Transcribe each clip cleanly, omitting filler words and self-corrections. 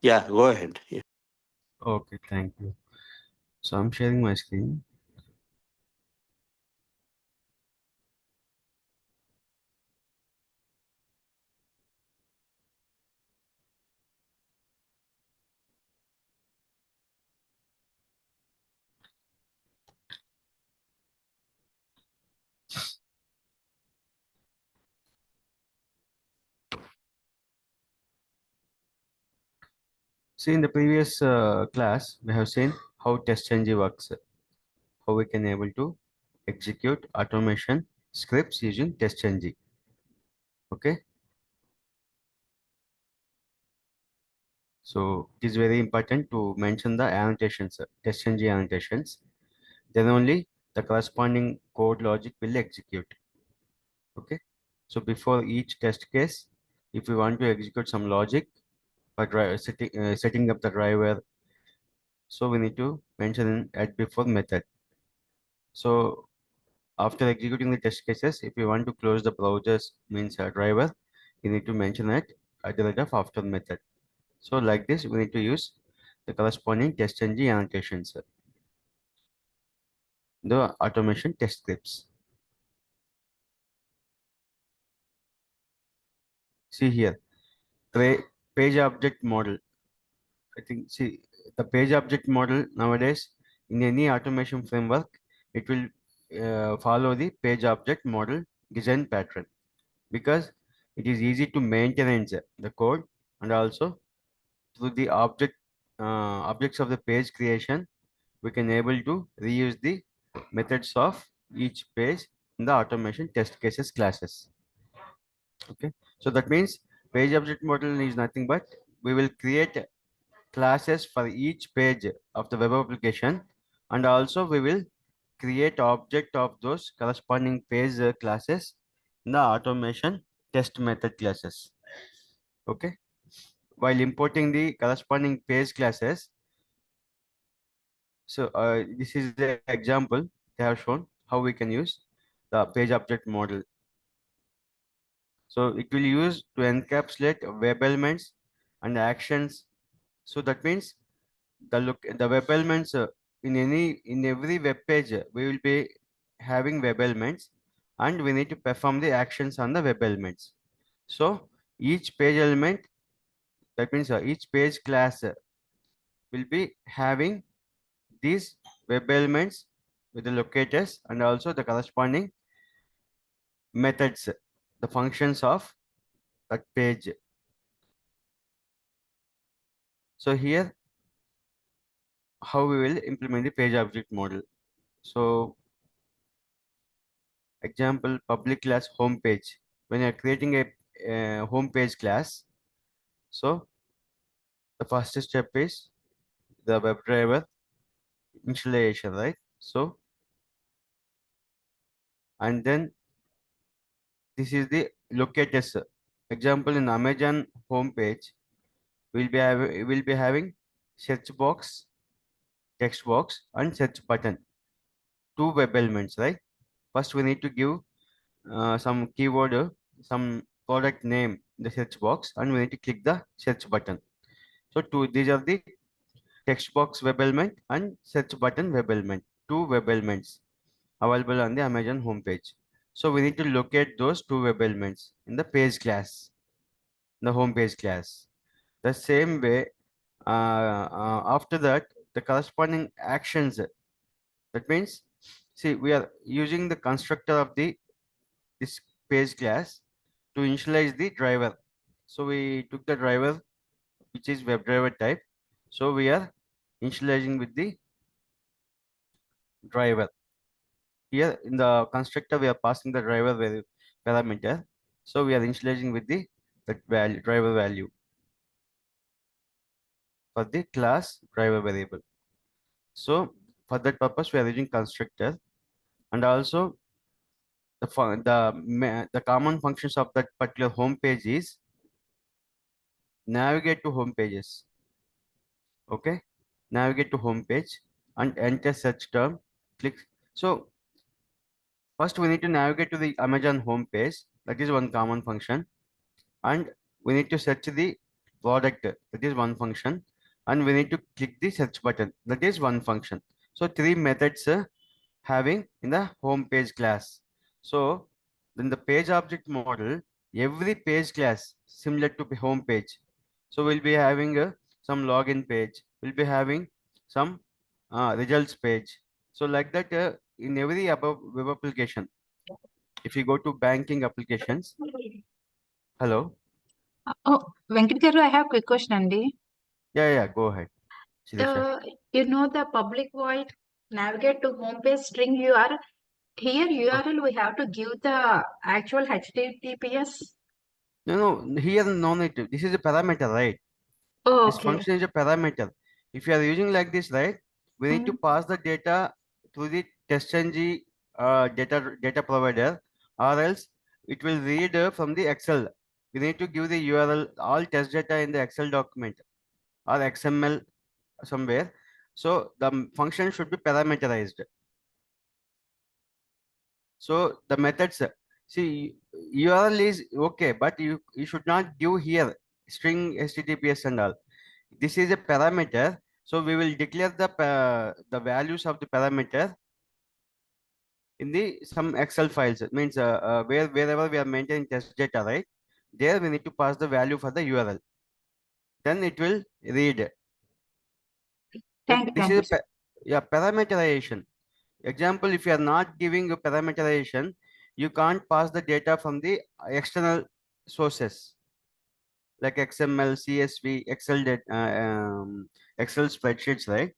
Yeah, go ahead. Yeah. Okay, thank you. So I'm sharing my screen. See, in the previous class, we have seen how TestNG works, how we can able to execute automation scripts using TestNG. Okay, so it is very important to mention the annotations, TestNG annotations. Then only the corresponding code logic will execute. Okay, so before each test case, if we want to execute some logic for setting up the driver, so we need to mention in at before method. So after executing the test cases, if you want to close the browsers means a driver, you need to mention it at the rate of after method. So like this, we need to use the corresponding test ng annotations, the automation test scripts. See here, page object model. I think see the page object model nowadays in any automation framework, it will follow the page object model design pattern because it is easy to maintain the code, and also through the objects of the page creation, we can able to reuse the methods of each page in the automation test cases classes. Okay, so that means page object model is nothing but we will create classes for each page of the web application, and also we will create object of those corresponding page classes in the automation test method classes. Okay, while importing the corresponding page classes. So this is the example they have shown how we can use the page object model. So it will use to encapsulate web elements and actions. So that means the web elements in every web page we will be having web elements, and we need to perform the actions on the web elements. So each page element, that means each page class will be having these web elements with the locators and also the corresponding methods, the functions of that page. So here, how we will implement the page object model. So example, public class home page. When you're creating a home page class, so the first step is the WebDriver installation, right? So, and then this is the locators. Example, in Amazon home page, we'll be having search box, text box, and search button. Two web elements, right? First, we need to give some keyword, some product name in the search box, and we need to click the search button. So, these are the text box web element and search button web element. Two web elements available on the Amazon homepage. So, we need to locate those two web elements in the page class, the home page class. The same way, after that, the corresponding actions. That means, see, we are using the constructor of the this page class to initialize the driver. So we took the driver which is WebDriver type. So we are initializing with the driver. Here in the constructor we are passing the driver value parameter. So we are initializing with the that value driver value for the class driver variable. So for that purpose we are using constructor, and also the common functions of that particular home page is navigate to home pages. Okay, navigate to home page and enter search term, click. So first we need to navigate to the Amazon home page, that is one common function, and we need to search the product, that is one function, and we need to click the search button, that is one function. So three methods having in the home page class. So in the page object model, every page class similar to the home page. So we'll be having some login page, we'll be having some results page. So like that in every above web application, if you go to banking applications, hello, Oh, Venkat garu, I have quick question, Andy. yeah, go ahead, Shirisha. The public void navigate to homepage string URL. Here URL we have to give the actual HTTPS. No, here no need to. This is a parameter, right? Oh, This okay. function is a parameter. If you are using like this, right, we need to Mm. pass the data to the testng data provider, or else it will read from the Excel. We need to give the URL all test data in the Excel document or XML somewhere. So the function should be parameterized. So the methods, see, URL is okay, but you should not give here string HTTPS and all. This is a parameter, so we will declare the values of the parameter in the some Excel files. It means wherever we are maintaining test data, right? There we need to pass the value for the URL. Then it will read. Thank you, This thank is you. a yeah, parameterization. Example, if you are not giving a parameterization, you can't pass the data from the external sources like XML, CSV, Excel spreadsheets, right?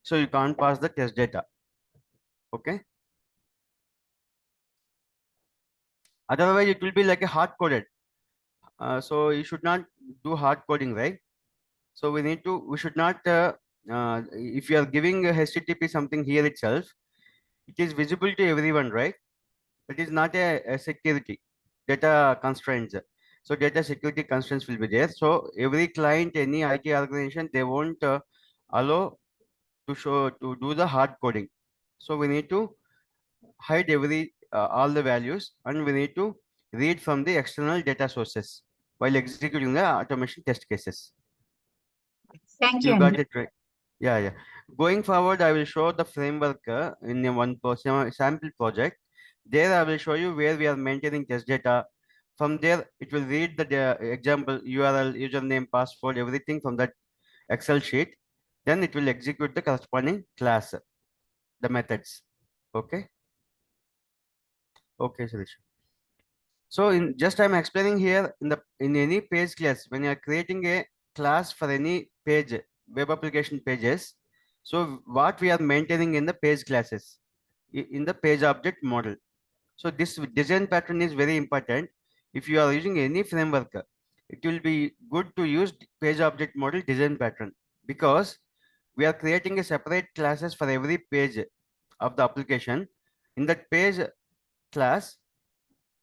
So you can't pass the test data. Okay. Otherwise, it will be like a hard coded. So you should not do hard coding, right? So we should not, if you are giving a HTTP something here itself, it is visible to everyone, right? It is not a security data constraints. So data security constraints will be there. So every client, any IT organization, they won't allow to show to do the hard coding. So we need to hide all the values, and we need to read from the external data sources while executing the automation test cases. Thank you, You got Andy. it right. Yeah. Going forward, I will show the framework in a sample project. There I will show you where we are maintaining test data. From there it will read the example URL, username, password, everything from that Excel sheet. Then it will execute the corresponding class, the methods. Okay. Okay, Suresh. So in just I'm explaining here in any page class, when you are creating a class for any page, web application pages, so what we are maintaining in the page classes in the page object model. So this design pattern is very important. If you are using any framework, it will be good to use page object model design pattern, because we are creating a separate classes for every page of the application. In that page class,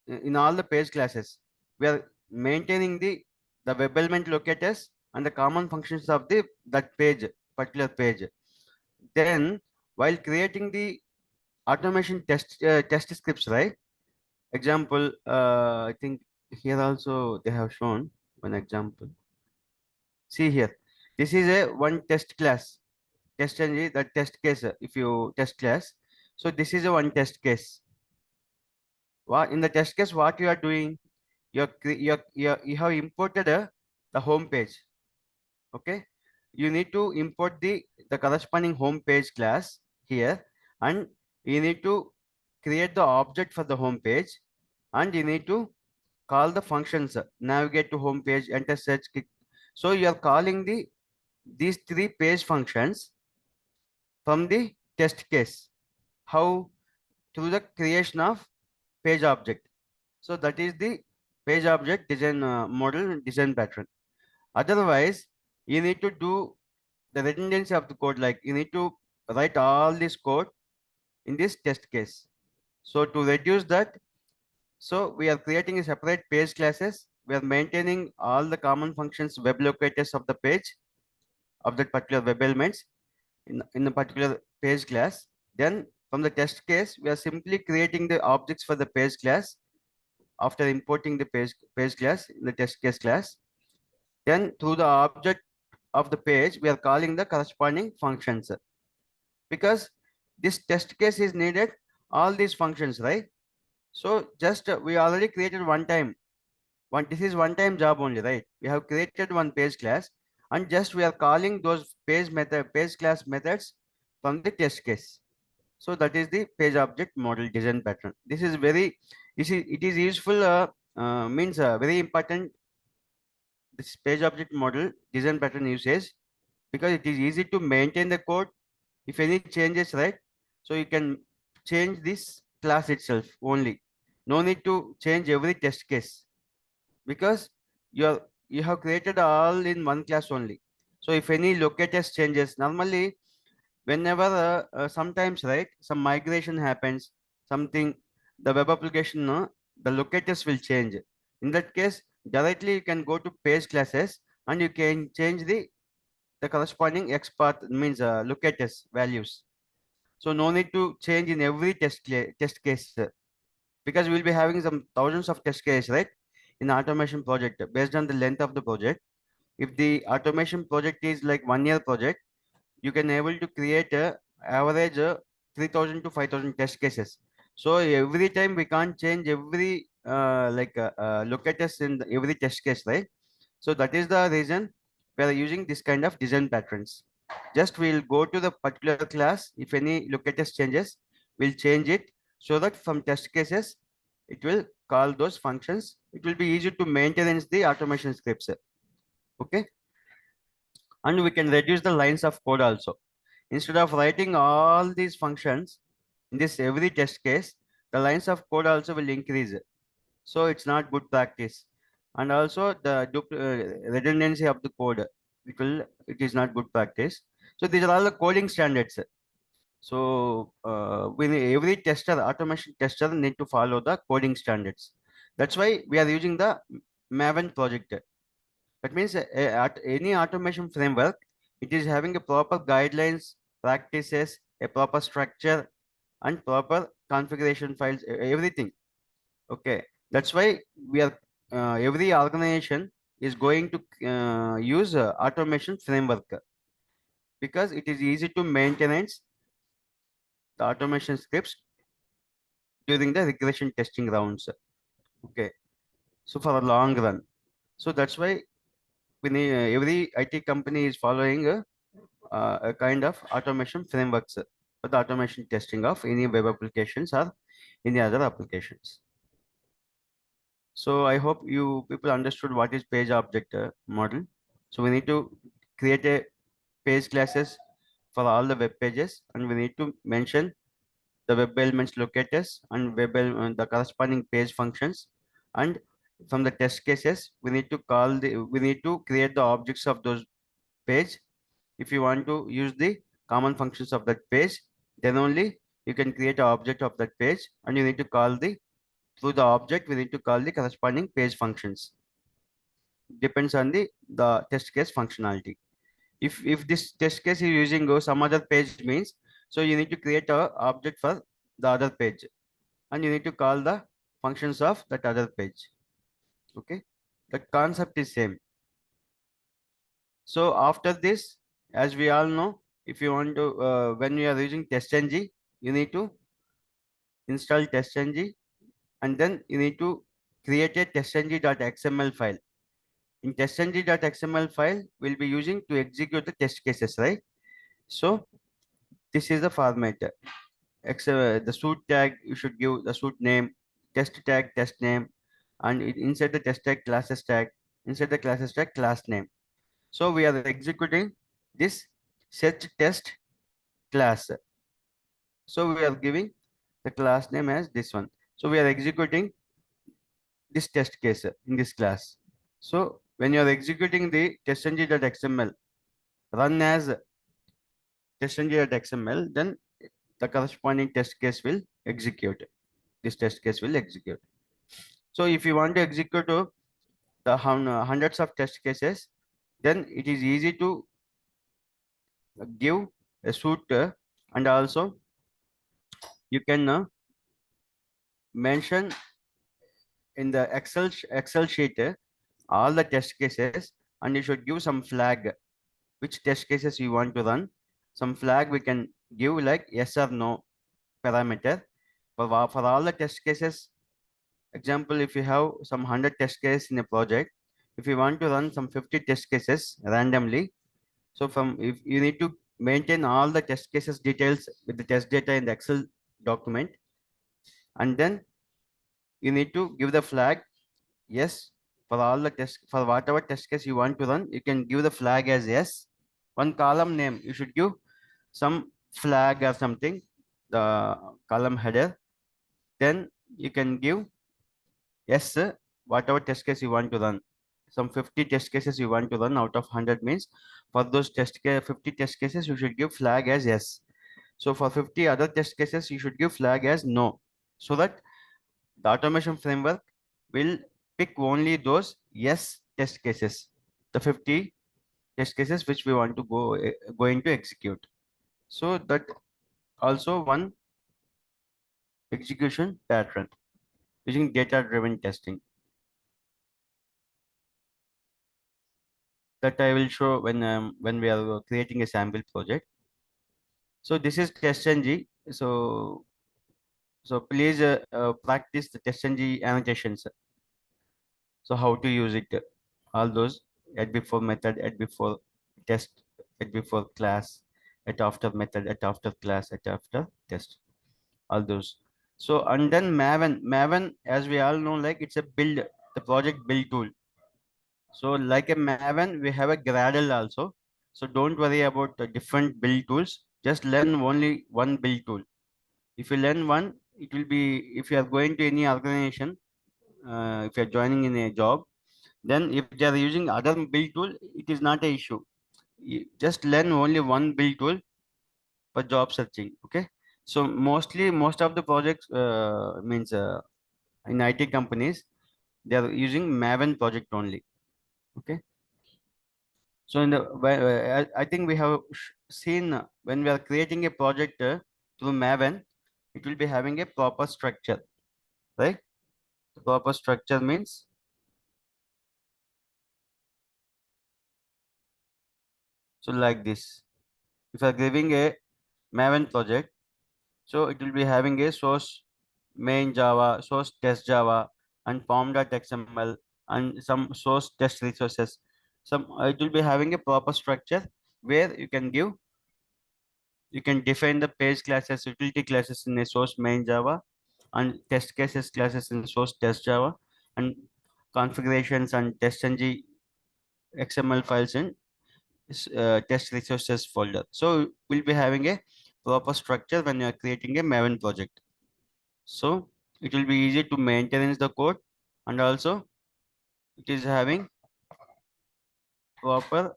in all the page classes, we are maintaining the web element locators and the common functions of the that page, particular page. Then while creating the automation test scripts, right? Example, I think here also they have shown one example. See here, this is a one test class, test and the test case, if you test class. So this is a one test case. What in the test case, what you are doing, you have imported the home page. Okay, you need to import the corresponding home page class here, and you need to create the object for the home page, and you need to call the functions, navigate to home page, enter search, click. So you are calling these three page functions from the test case. How? Through the creation of page object. So that is the page object design model design pattern. Otherwise, you need to do the redundancy of the code. Like you need to write all this code in this test case. So to reduce that, so we are creating a separate page classes. We are maintaining all the common functions, web locators of the page of that particular web elements in a particular page class. Then from the test case, we are simply creating the objects for the page class after importing the page class in the test case class. Then through the object of the page, we are calling the corresponding functions because this test case is needed all these functions, right? So just we already created one time. This is one time job only, right? We have created one page class and just we are calling those page class methods from the test case. So that is the page object model design pattern. This is very, it is useful, means very important, this page object model design pattern usage, because it is easy to maintain the code if any changes, right? So you can change this class itself only. No need to change every test case because you have created all in one class only. So if any locators changes, normally whenever sometimes, right, some migration happens, something, the web application, the locators will change. In that case, directly you can go to page classes and you can change the corresponding XPath, means locators values. So no need to change in every test case, because we'll be having some thousands of test cases, right, in automation project based on the length of the project. If the automation project is like 1 year project, you can able to create a average 3000 to 5000 test cases. So every time we can't change every locators in every test case, right? So that is the reason we are using this kind of design patterns. Just we'll go to the particular class. If any locators changes, we'll change it so that from test cases, it will call those functions. It will be easy to maintain the automation scripts. Okay. And we can reduce the lines of code also. Instead of writing all these functions in this every test case, the lines of code also will increase. So it's not good practice. And also the redundancy of the code, it is not good practice. So these are all the coding standards. So every tester, automation tester, need to follow the coding standards. That's why we are using the Maven project. That means at any automation framework, it is having a proper guidelines, practices, a proper structure, and proper configuration files, everything. Okay, that's why we are every organization is going to use automation framework because it is easy to maintain the automation scripts during the regression testing rounds. Okay, so for a long run. So that's why we need, every IT company is following a kind of automation frameworks for the automation testing of any web applications or any other applications. So I hope you people understood what is page object model. So we need to create a page classes for all the web pages, and we need to mention the web elements locators and the corresponding page functions. And from the test cases, we need to create the objects of those page. If you want to use the common functions of that page, then only you can create an object of that page, and you need to call the through the object we need to call the corresponding page functions. Depends on the test case functionality. If this test case is using some other page means, so you need to create a object for the other page, and you need to call the functions of that other page. Okay, the concept is same. So after this, as we all know, if you want to when you are using testng, you need to install testng, and then you need to create a testng.xml file. In testng.xml file, we'll be using to execute the test cases, right? So this is the format. The suit tag, you should give the suit name, test tag, test name, and inside the test tag, classes tag, inside the classes tag, class name. So we are executing this set test class. So we are giving the class name as this one. So we are executing this test case in this class. So when you are executing the testng.xml, run as testng.xml, then the corresponding test case will execute. This test case will execute. So if you want to execute the hundreds of test cases, then it is easy to give a suit, and also you can mention in the Excel sheet all the test cases, and you should give some flag, which test cases you want to run. Some flag we can give like yes or no parameter. For all the test cases, example, if you have some 100 test cases in a project, if you want to run some 50 test cases randomly, so from if you need to maintain all the test cases details with the test data in the Excel document, and then you need to give the flag yes for all the test, for whatever test case you want to run, you can give the flag as yes. One column name you should give some flag or something, the column header. Then you can give yes, whatever test case you want to run. Some 50 test cases you want to run out of 100 means for those 50 test cases you should give flag as yes. So for 50 other test cases you should give flag as no, so that the automation framework will pick only those yes test cases, the 50 test cases which we want to going to execute. So that also one execution pattern using data driven testing that I will show when we are creating a sample project. So this is TestNG. So please practice the TestNG annotations. So how to use it? All those at before method, at before test, at before class, at after method, at after class, at after test. All those. So and then Maven, as we all know, like it's a build, the project build tool. So like a Maven, we have a Gradle also. So don't worry about the different build tools. Just learn only one build tool. If you learn one, it will be, if you are going to any organization, if you are joining in a job, then if they are using other build tool, it is not a issue. You just learn only one build tool for job searching. Okay. So most of the projects means in IT companies, they are using Maven project only. Okay. So in the I think we have seen when we are creating a project through Maven, it will be having a proper structure, right? The proper structure means so like this. If you are giving a Maven project, so it will be having a source main Java, source test Java, and form.xml, and some source test resources. Some it will be having a proper structure where you can define the page classes, utility classes in a source main Java, and test cases classes in source test Java, and configurations and test ng XML files in test resources folder. So we'll be having a proper structure when you are creating a Maven project. So it will be easy to maintain the code, and also it is having proper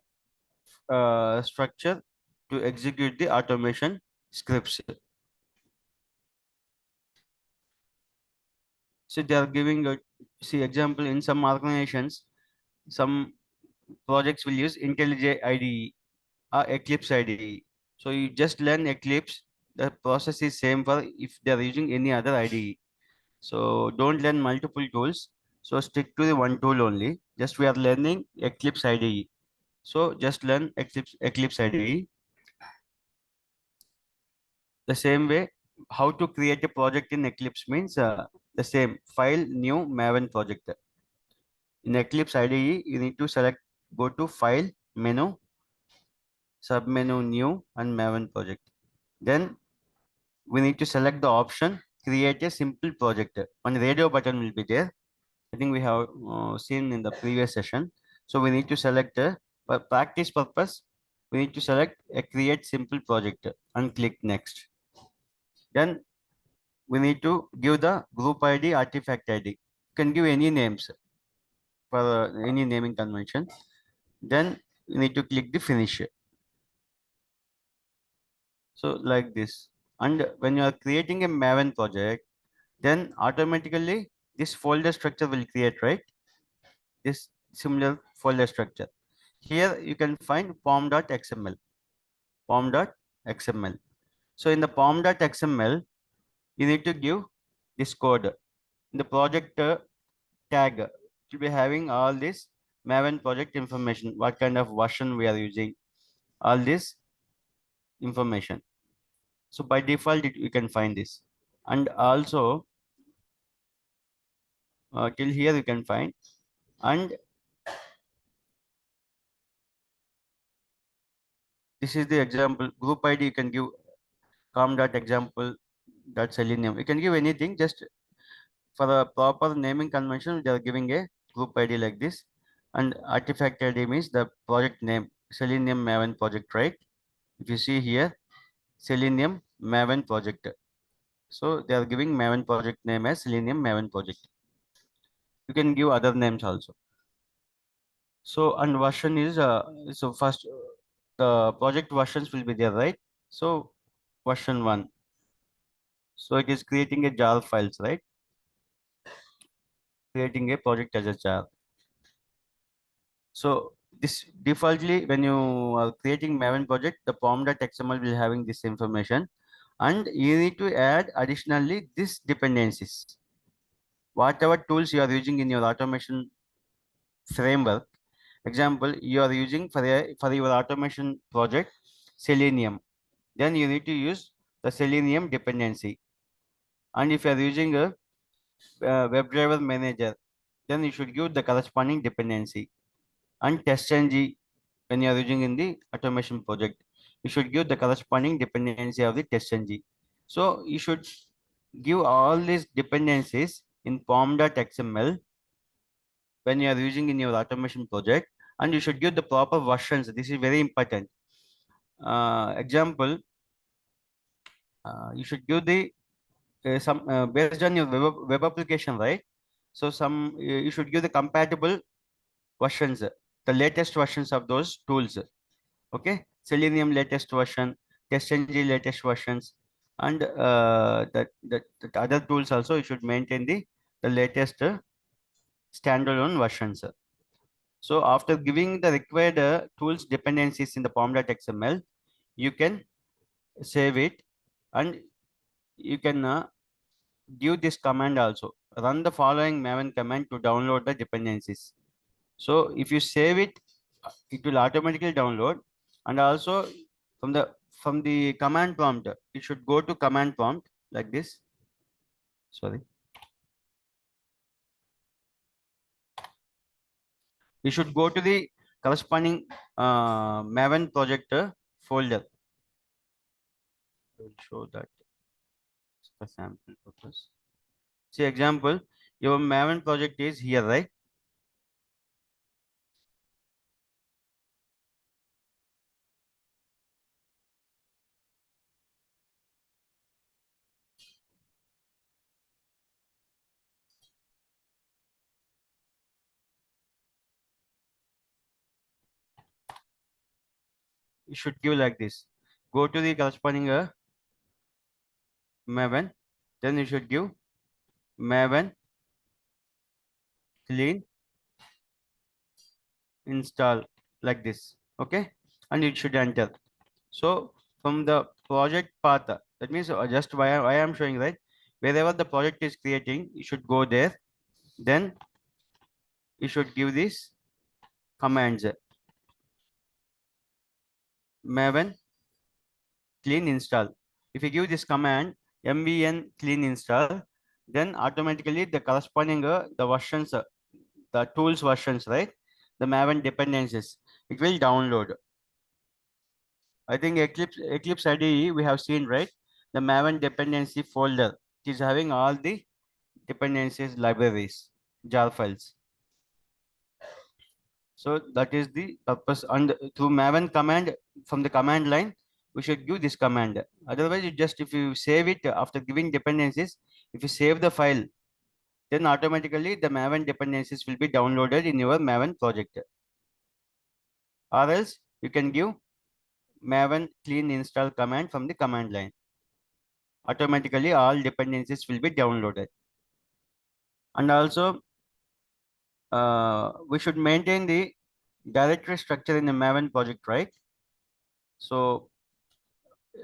structure to execute the automation scripts. So they are giving a see example in some organizations, some projects will use IntelliJ IDE or Eclipse IDE. So you just learn Eclipse. The process is same for if they are using any other IDE. So don't learn multiple tools. So stick to the one tool only. Just we are learning Eclipse IDE. So just learn Eclipse IDE. The same way, how to create a project in Eclipse means the same file new Maven project. In Eclipse IDE, you need to select go to file menu, submenu new and Maven project. Then we need to select the option create a simple project. One radio button will be there. I think we have seen in the previous session. So we need to select for practice purpose. We need to select a create simple project and click next. Then we need to give the group ID, artifact ID. You can give any names for any naming convention. Then you need to click the finish. So like this. And when you are creating a Maven project, then automatically this folder structure will create, right? This similar folder structure. Here you can find pom.xml, pom.xml. So in the pom.xml, you need to give this code. In the project tag, it will be having all this Maven project information, what kind of version we are using, all this information. So by default, you can find this. And also till here you can find. And this is the example group ID. You can give com.example.selenium. You can give anything, just for a proper naming convention, they are giving a group ID like this. And artifact ID means the project name, Selenium Maven project, right? If you see here, Selenium Maven project. So they are giving Maven project name as Selenium Maven project. You can give other names also. So and version is so first the project versions will be there, right? So version 1. So it is creating a jar files, right? Creating a project as a jar. So this defaultly, when you are creating Maven project, the pom.xml will having this information, and you need to add additionally this dependencies. Whatever tools you are using in your automation framework, example, you are using for your automation project Selenium, then you need to use the Selenium dependency. And if you are using a WebDriver manager, then you should give the corresponding dependency. And TestNG, when you are using in the automation project, you should give the corresponding dependency of the TestNG. So you should give all these dependencies in pom.xml when you are using in your automation project, and you should give the proper versions. This is very important. Example, you should give the some based on your web application, right? So some you should give the compatible versions, the latest versions of those tools. Okay, Selenium latest version, TestNG latest versions, and that other tools also you should maintain the latest standalone versions. So after giving the required tools dependencies in the pom.xml, you can save it, and you can give this command also. Run the following Maven command to download the dependencies. So if you save it, it will automatically download. And also from the command prompt, it should go to command prompt like this. Sorry. You should go to the corresponding Maven project folder. I will show that for sample purpose. See example, your Maven project is here, right? You should give like this. Go to the corresponding Maven, then you should give Maven clean install like this. Okay, and it should enter. So from the project path, that means just why I am showing, right? Wherever the project is creating, you should go there. Then you should give these commands: Maven clean install. If you give this command mvn clean install, then automatically the corresponding the versions, the tools versions, right? The Maven dependencies, it will download. I think Eclipse IDE we have seen, right? The Maven dependency folder, it is having all the dependencies libraries, jar files. So that is the purpose. And through Maven command, from the command line, we should give this command. Otherwise, if you save it after giving dependencies, if you save the file, then automatically the Maven dependencies will be downloaded in your Maven project. Or else you can give Maven clean install command from the command line. Automatically all dependencies will be downloaded. And also we should maintain the directory structure in the Maven project, right? So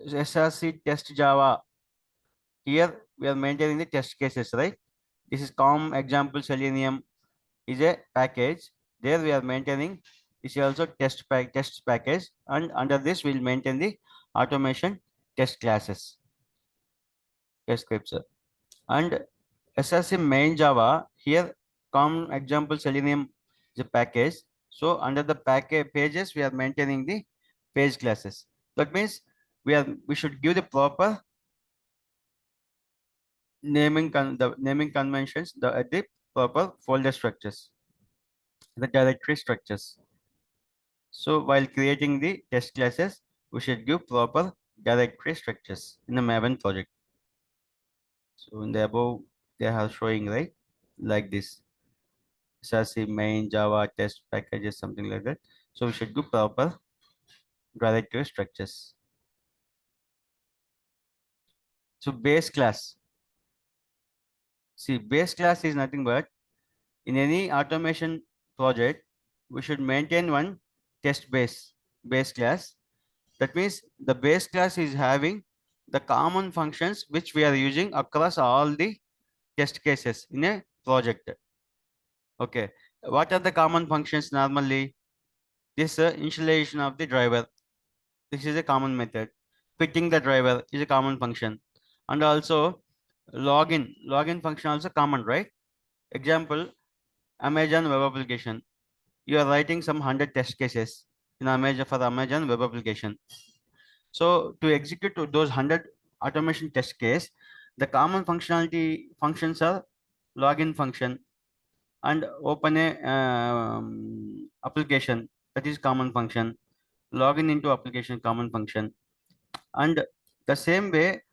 src test Java, here we are maintaining the test cases, right? This is com example Selenium is a package. There we are maintaining this is also test package, and under this we'll maintain the automation test classes, test scripts. And SRC main Java here, common example Selenium is a package. So under the package pages, we are maintaining the page classes. That means we should give the proper the naming conventions, the proper folder structures, the directory structures. So while creating the test classes, we should give proper directory structures in the Maven project. So in the above, they are showing right like this. SRC main Java test packages, something like that. So we should do proper directory structures. So base class. See, base class is nothing but in any automation project, we should maintain one test base class. That means the base class is having the common functions which we are using across all the test cases in a project. Okay. What are the common functions normally? This installation of the driver. This is a common method. Fitting the driver is a common function. And also login function also common, right? Example, Amazon web application. You are writing some 100 test cases in Amazon for the Amazon web application. So to execute those 100 automation test case, the common functionality functions are login function and open a application, that is common function. Login into application, common function. And the same way,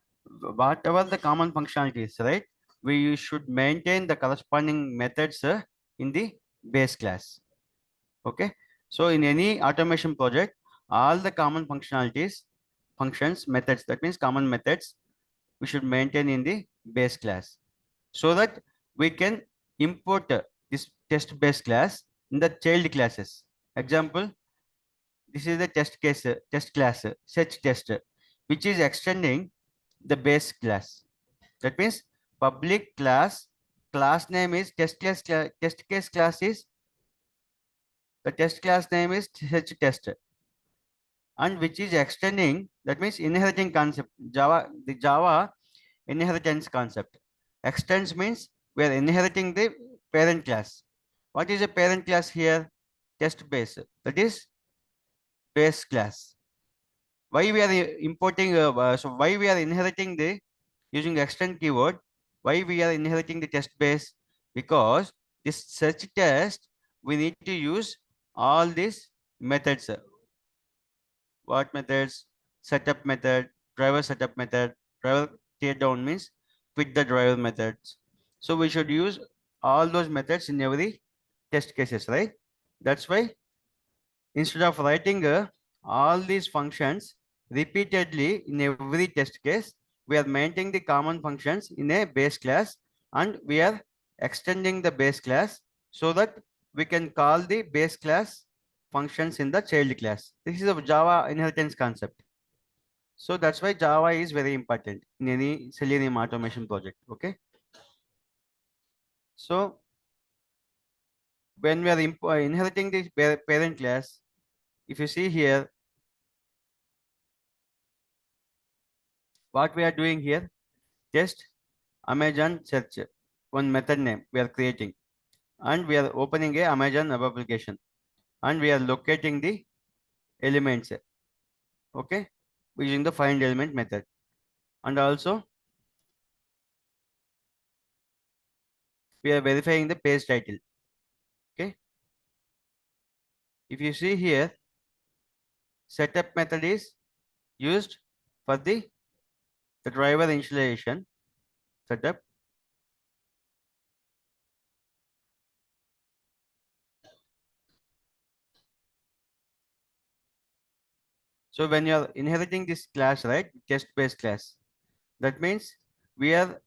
whatever the common functionality is, right, we should maintain the corresponding methods in the base class. Okay. So in any automation project, all the common functionalities, functions, methods, that means common methods, we should maintain in the base class, so that we can import this test base class in the child classes. Example, this is the test class, such test, which is extending the base class. That means public class name is test case class is the test class name is such test, and which is extending, that means inheriting concept. The Java inheritance concept. Extends means we are inheriting the parent class. What is a parent class here? Test base. That is base class. Why we are importing? So why we are inheriting the using extend keyword? Why we are inheriting the test base? Because this search test we need to use all these methods. What methods? Setup method, driver setup method, driver teardown means quit the driver methods. So we should use all those methods in every test cases, right? That's why instead of writing all these functions repeatedly in every test case, we are maintaining the common functions in a base class, and we are extending the base class so that we can call the base class functions in the child class. This is a Java inheritance concept. So that's why Java is very important in any Selenium automation project. Okay. So when we are inheriting the parent class, if you see here, what we are doing here, just Amazon search, one method name we are creating, and we are opening a Amazon web application, and we are locating the elements. Okay, using the find element method, and also we are verifying the page title. Okay, if you see here, setup method is used for the driver installation setup. So when you are inheriting this class, right, test based class, that means we are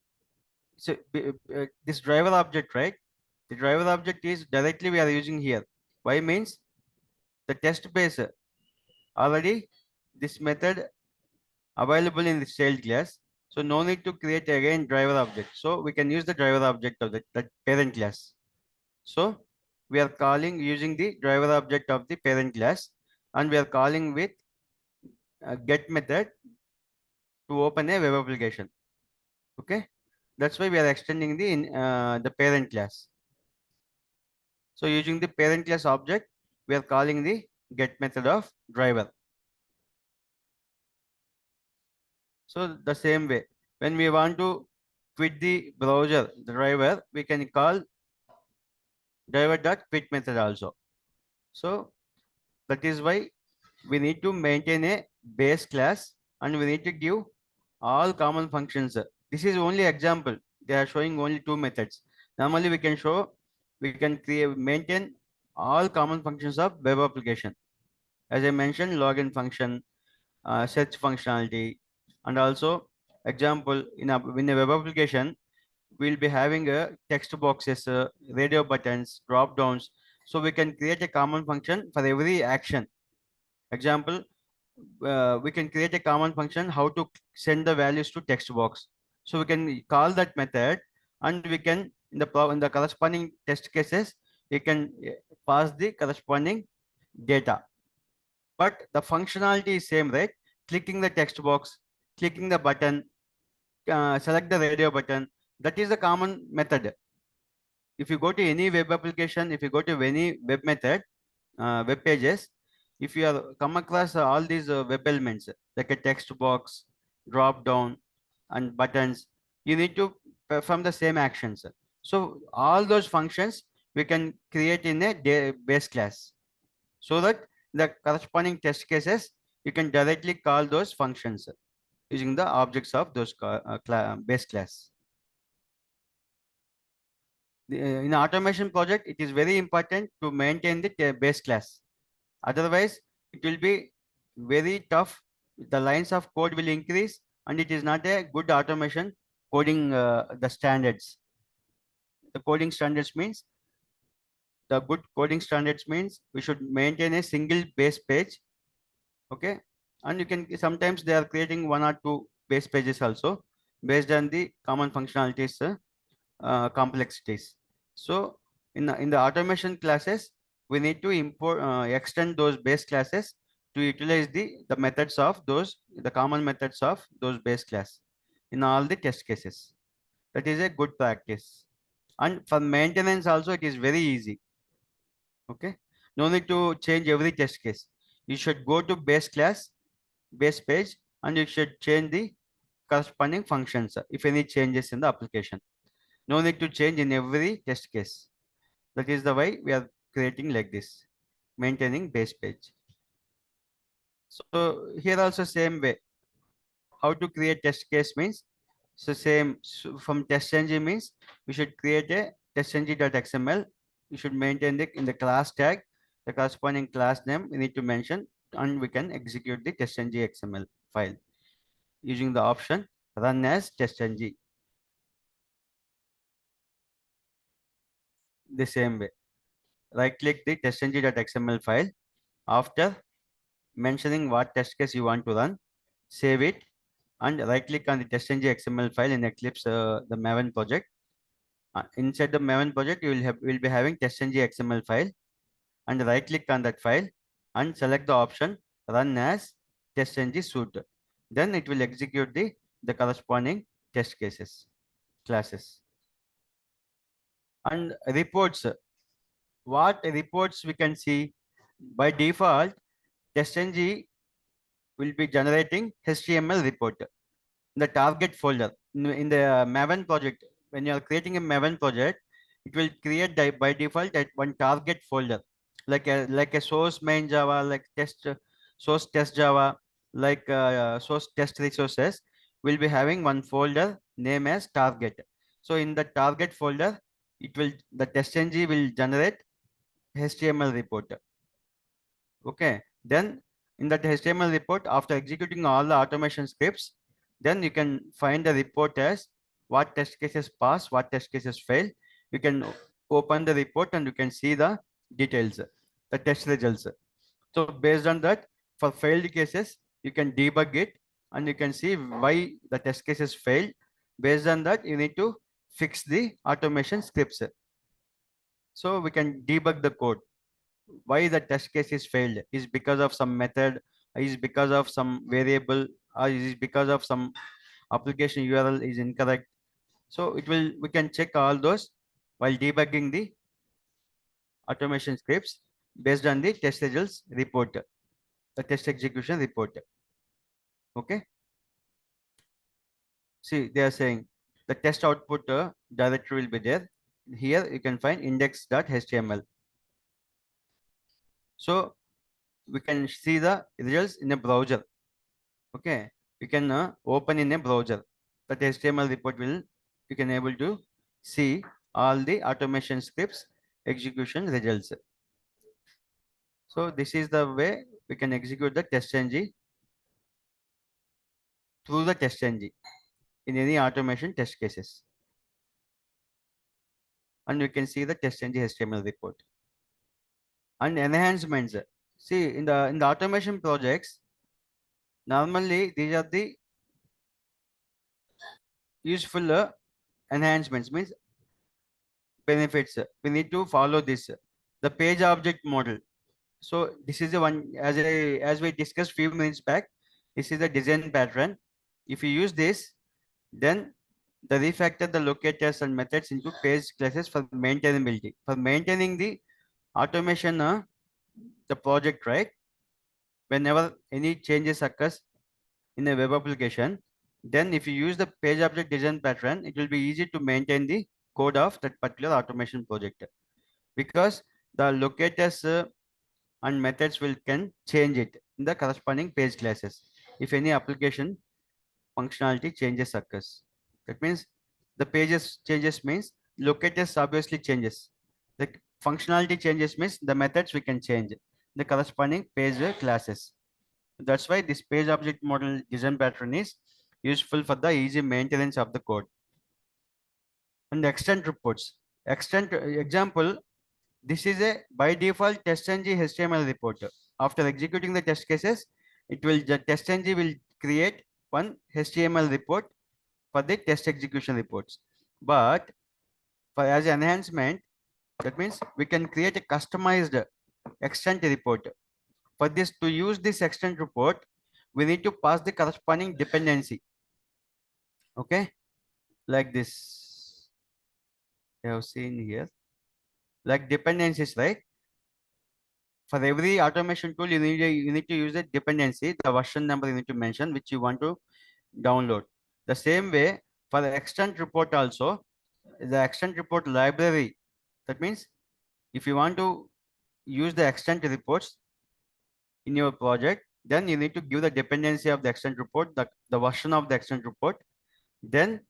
this driver object, right? The driver object is directly we are using here. Why means the test base already this method available in the child class. So no need to create again driver object. So we can use the driver object of that parent class. So we are calling using the driver object of the parent class, and we are calling with get method to open a web application. Okay, that's why we are extending the parent class. So using the parent class object, we are calling the get method of driver. So the same way, when we want to quit the browser, the driver, we can call driver.quit method also. So that is why we need to maintain a base class and we need to give all common functions. This is only example. They are showing only two methods. Normally we can create, maintain all common functions of web application. As I mentioned, login function, search functionality, and also example in a web application, we'll be having a text boxes, radio buttons, drop downs. So we can create a common function for every action. Example, we can create a common function how to send the values to text box. So we can call that method, and we can in the corresponding test cases, we can pass the corresponding data. But the functionality is same, right? Clicking the text box, clicking the button, select the radio button. That is the common method. If you go to any web application, if you go to any web method, web pages, if you are come across all these web elements like a text box, drop down, and buttons, you need to perform the same actions. So all those functions we can create in a base class, so that the corresponding test cases you can directly call those functions using the objects of those base class. In automation project, it is very important to maintain the base class. Otherwise, it will be very tough. The lines of code will increase, and it is not a good automation coding. The standards. The coding standards means the good coding standards means we should maintain a single base page. Okay, and you can sometimes they are creating one or two base pages also based on the common functionalities. Complexities. So in the automation classes, we need to import extend those base classes to utilize the methods of those the common methods of those base class in all the test cases. That is a good practice. And for maintenance also, it is very easy. Okay, no need to change every test case. You should go to base class, base page, and you should change the corresponding functions if any changes in the application. No need to change in every test case. That is the way we are creating like this, maintaining base page. So here also same way. How to create test case means, so same from testng means we should create a testng.xml. You should maintain it in the class tag, the corresponding class name we need to mention, and we can execute the testng XML file using the option run as testng. The same way, right click the testng.xml file. After mentioning what test case you want to run, save it, and right click on the testng XML file in Eclipse, the Maven project. Inside the Maven project, will be having testng XML file, and right click on that file and select the option run as testng suite. Then it will execute the corresponding test cases classes. And reports, what reports we can see by default, testng will be generating HTML report, the target folder in the Maven project. When you are creating a Maven project, it will create by default at one target folder, like a source main Java, like test source test Java, like source test resources will be having one folder name as target. So in the target folder, the testng will generate HTML report. Okay, then in that HTML report, after executing all the automation scripts, then you can find the report as what test cases pass, what test cases fail. You can open the report and you can see the details, the test results. So based on that, for failed cases, you can debug it and you can see why the test cases failed. Based on that, you need to fix the automation scripts. So we can debug the code. Why the test case is failed is because of some method, is because of some variable, or is because of some application URL is incorrect. So we can check all those while debugging the automation scripts based on the test results report, the test execution report. Okay. See, they are saying the test output directory will be there. Here you can find index.html. So we can see the results in a browser. Okay, you can open in a browser. That HTML report will, you can able to see all the automation scripts execution results. So this is the way we can execute the test ng through the test ng in any automation test cases. And we can see the test ng HTML report and enhancements. See, in the automation projects, normally these are the useful enhancements, means benefits. We need to follow this. The page object model. So this is the one, as we discussed few minutes back. This is the design pattern. If you use this, then the refactor the locators and methods into page classes for maintainability. For maintaining the automation, the project, right? Whenever any changes occurs in a web application, then if you use the page object design pattern, it will be easy to maintain the code of that particular automation project, because the locators and methods will can change it in the corresponding page classes if any application functionality changes occurs. That means the pages changes means locators obviously changes. The functionality changes means the methods we can change the corresponding page classes. That's why this page object model design pattern is useful for the easy maintenance of the code. And extend reports. Extend example, this is a by default testng HTML report. After executing the test cases, the testng will create one HTML report for the test execution reports. But for as enhancement, that means we can create a customized extent report. For this, to use this extent report, we need to pass the corresponding dependency. Okay, like this. You have seen here, like dependencies, right? For every automation tool, you need to use a dependency, the version number you need to mention which you want to download. The same way for the extent report also, the extent report library. That means if you want to use the extent reports in your project, then you need to give the dependency of the extent report, the version of the extent report. Then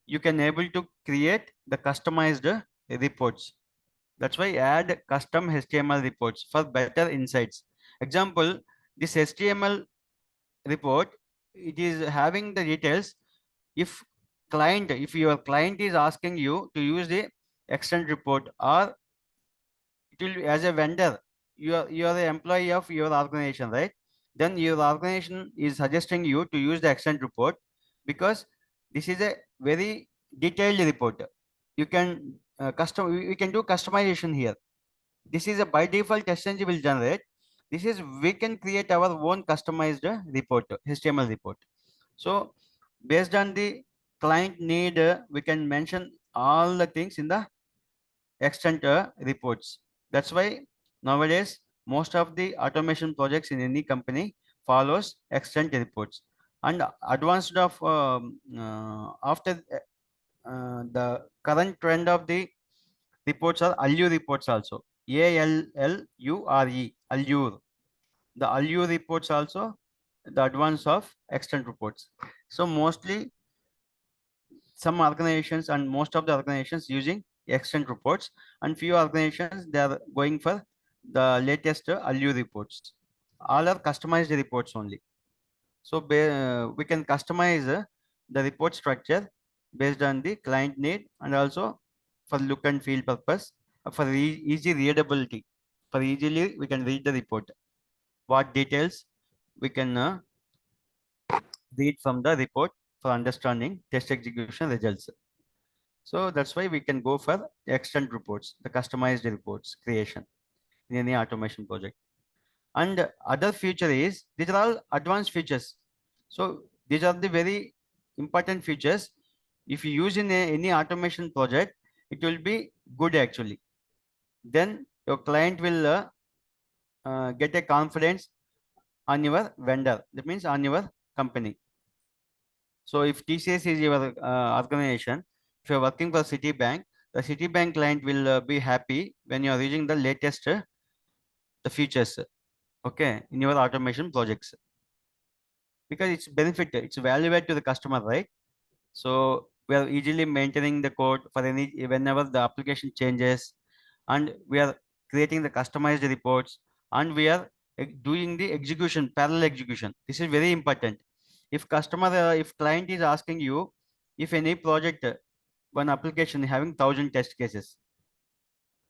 you can able to create the customized reports. That's why add custom HTML reports for better insights. Example, this HTML report, it is having the details. If your client is asking you to use the extend report, or it will, as a vendor, you are the employee of your organization, right? Then your organization is suggesting you to use the extend report, because this is a very detailed report. You can custom we can do customization here. This is a by default testng will generate. This is we can create our own customized report, HTML report. So based on the client need, we can mention all the things in the extent reports. That's why nowadays most of the automation projects in any company follows extent reports. And advanced of after the current trend of the reports are Allure reports also. ALLURE, Allure. The Allure reports also the advance of extent reports. So mostly some organizations and most of the organizations using extent reports, and few organizations they are going for the latest Allure reports. All are customized reports only. So we can customize the report structure based on the client need, and also for look and feel purpose, for easy readability. For easily we can read the report. What details we can read from the report for understanding test execution results. So that's why we can go for extend reports, the customized reports creation in any automation project. And other feature is these are all advanced features. So these are the very important features. If you use in any automation project, it will be good actually. Then your client will get a confidence on your vendor. That means on your company. So if TCS is your organization, if you're working for Citibank, the Citibank client will be happy when you are using the latest the features, okay, in your automation projects, because it's benefit, it's value add to the customer, right? So we are easily maintaining the code for any whenever the application changes, and we are creating the customized reports, and we are doing the execution, parallel execution. This is very important. If customer, if client is asking you, if any project, one application having 1,000 test cases,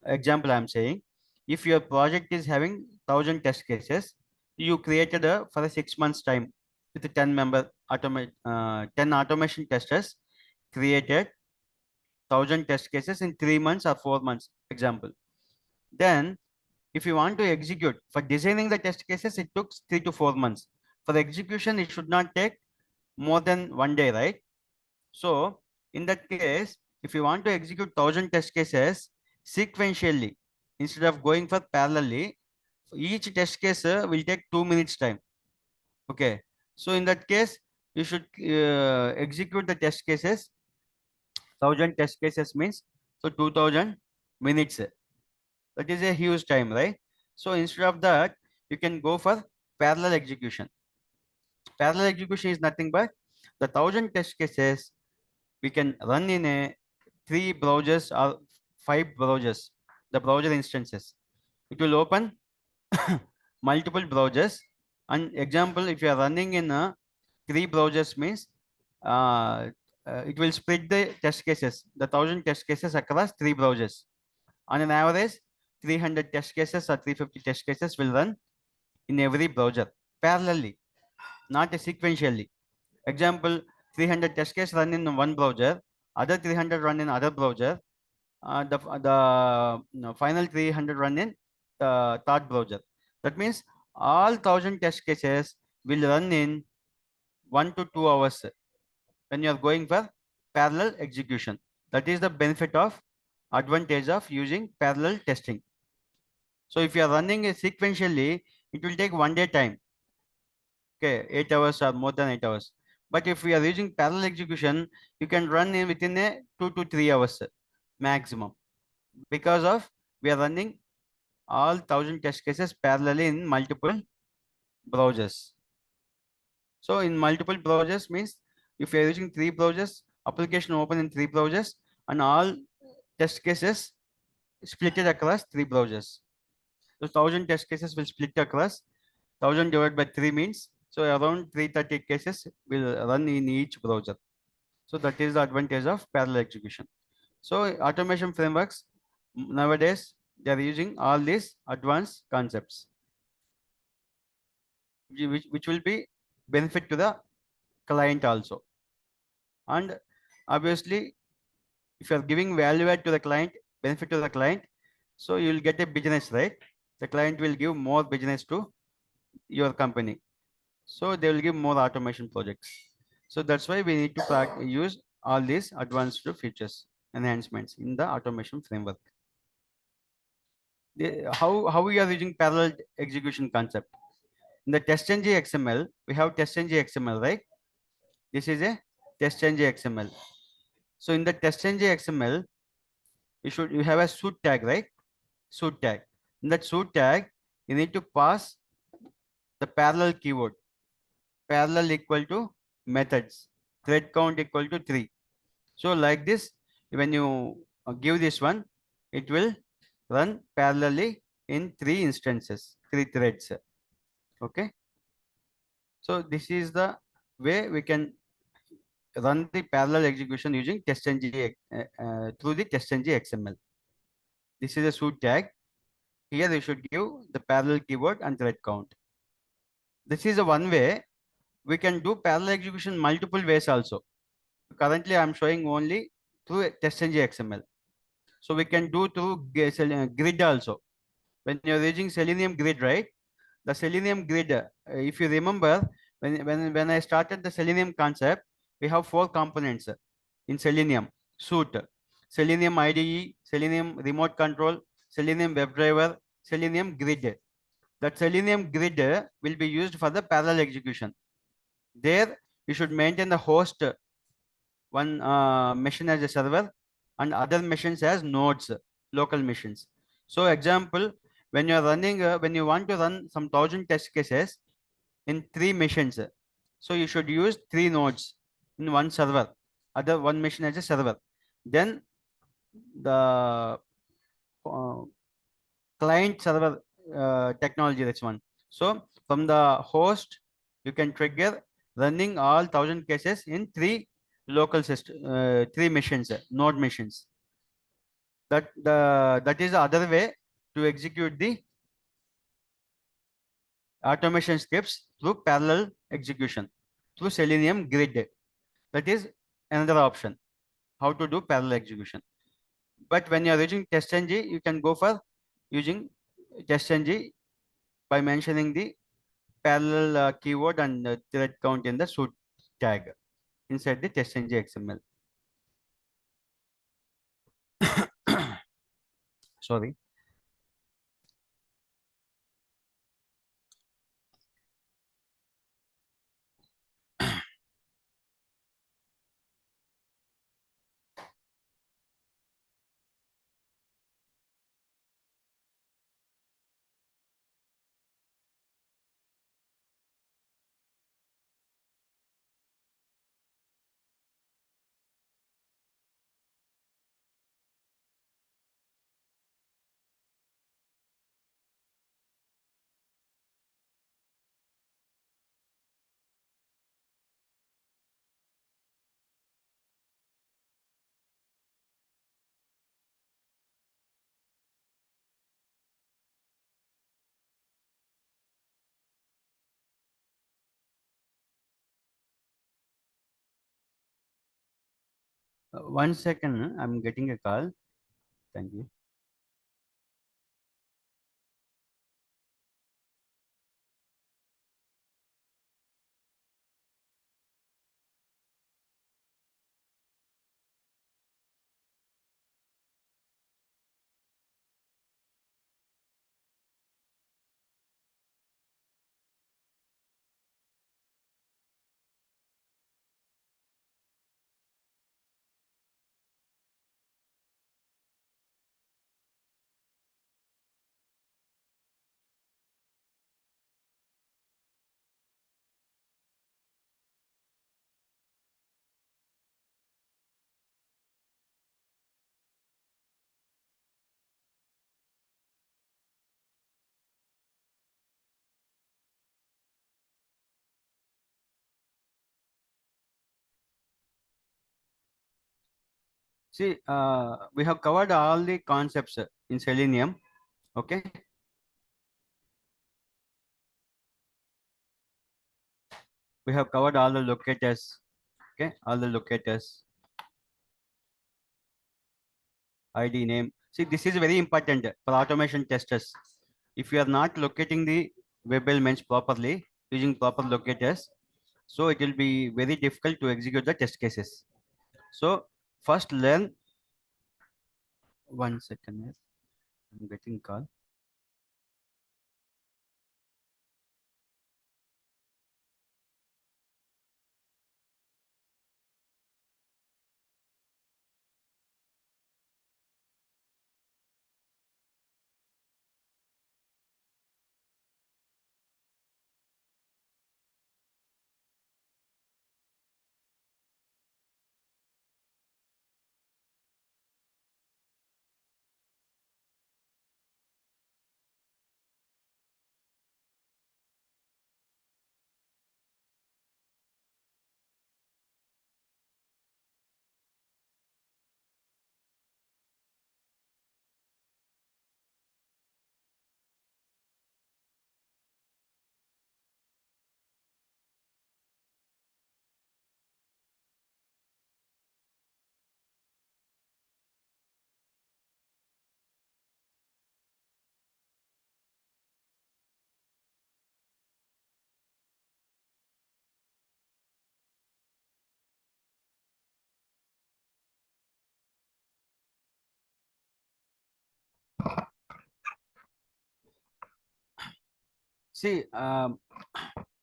example I'm saying, if your project is having 1,000 test cases, you created a for a 6 months time with a 10 automation testers created 1,000 test cases in 3 months or 4 months, example. Then if you want to execute, for designing the test cases it took 3 to 4 months. For the execution it should not take more than one day, right? So in that case, if you want to execute 1,000 test cases sequentially instead of going for parallelly, each test case will take 2 minutes time. Okay. So in that case, you should execute the test cases. 1,000 test cases means so 2,000 minutes. That is a huge time, right? So instead of that, you can go for parallel execution. Parallel execution is nothing but the 1,000 test cases we can run in a 3 browsers or 5 browsers, the browser instances. It will open multiple browsers. And example, if you are running in 3 browsers means uh, it will split the test cases, the 1,000 test cases across 3 browsers. On an average, 300 test cases or 350 test cases will run in every browser parallelly, not sequentially. Example, 300 test cases run in one browser, other 300 run in other browser, the no, final 300 run in the third browser. That means all 1,000 test cases will run in 1 to 2 hours when you are going for parallel execution. That is the benefit of advantage of using parallel testing. So if you are running it sequentially, it will take one day time. Okay, 8 hours or more than 8 hours. But if we are using parallel execution, you can run in within a 2 to 3 hours maximum, because of we are running all 1,000 test cases parallelly in multiple browsers. So in multiple browsers means if you are using 3 browsers, application open in 3 browsers, and all test cases split it across 3 browsers. So 1,000 test cases will split across 1,000 divided by 3 means so around 330 cases will run in each browser. So that is the advantage of parallel execution. So automation frameworks nowadays they are using all these advanced concepts, which will be benefit to the client also. And obviously, if you are giving value add to the client, benefit to the client, so you will get a business, right? The client will give more business to your company. So they will give more automation projects. So that's why we need to use all these advanced features, enhancements in the automation framework. How we are using parallel execution concept? In the test.ng XML, we have test.ng XML, right? This is a test.ng XML. So in the test.ng XML, you have a suit tag, right? Suit tag. In that suit tag, you need to pass the parallel keyword. Parallel equal to methods. Thread count equal to 3. So like this, when you give this one, it will run parallelly in 3 instances, 3 threads. Okay. So this is the way we can run the parallel execution using test.ng through the test.ng XML. This is a suit tag. Here you should give the parallel keyword and thread count. This is a one way. We can do parallel execution multiple ways also. Currently, I am showing only through TestNG XML. So we can do through grid also. When you're using Selenium grid, right? The Selenium grid, if you remember, when I started the Selenium concept, we have four components in Selenium suite: Selenium IDE, Selenium remote control, Selenium WebDriver, Selenium grid. That Selenium grid will be used for the parallel execution. There, you should maintain the host one machine as a server and other machines as nodes, local machines. So, example, when you are running, when you want to run some 1,000 test cases in three machines, so you should use three nodes in one server, other one machine as a server. Then the uh, client server technology, that's one. So from the host, you can trigger running all 1,000 cases in three local system, three machines, node machines. That is the other way to execute the automation scripts through parallel execution through Selenium grid. That is another option how to do parallel execution. But when you are using TestNG, you can go for using TestNG by mentioning the parallel keyword and thread count in the suit tag inside the TestNG XML. Sorry. One second, I'm getting a call. Thank you. See, we have covered all the concepts in Selenium. Okay. We have covered all the locators. Okay. All the locators, ID name. See, this is very important for automation testers. If you are not locating the web elements properly using proper locators, so it will be very difficult to execute the test cases. So first learn. One second. I'm getting call. See,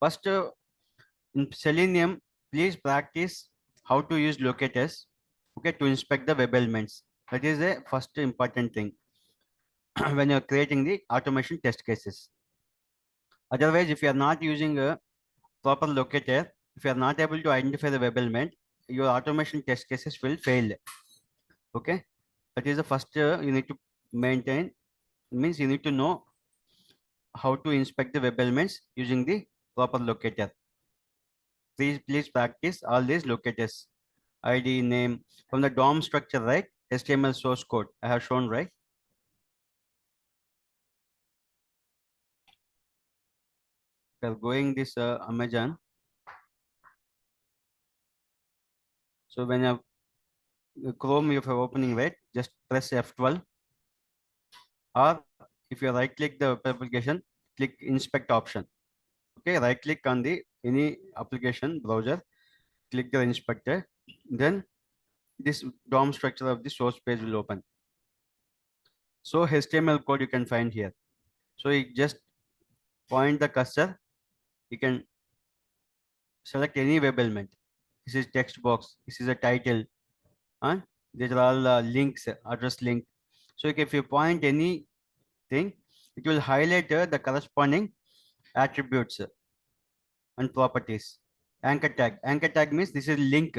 first in Selenium, please practice how to use locators, okay, to inspect the web elements. That is the first important thing when you're creating the automation test cases. Otherwise, if you are not using a proper locator, if you are not able to identify the web element, your automation test cases will fail. Okay, that is the first you need to maintain. Means you need to know how to inspect the web elements using the proper locator. Please practice all these locators. ID, name, from the DOM structure, right? HTML source code I have shown, right? We are going this Amazon. So when you Chrome, if you're opening, right, just press F12, or if you right click the web application, click inspect option. Okay, right click on the any application browser, click the inspector, then this DOM structure of the source page will open. So HTML code you can find here. So you just point the cursor, you can select any web element. This is text box, this is a title, and these are all links, address link. So if you point anything, it will highlight the corresponding attributes and properties. Anchor tag means this is link.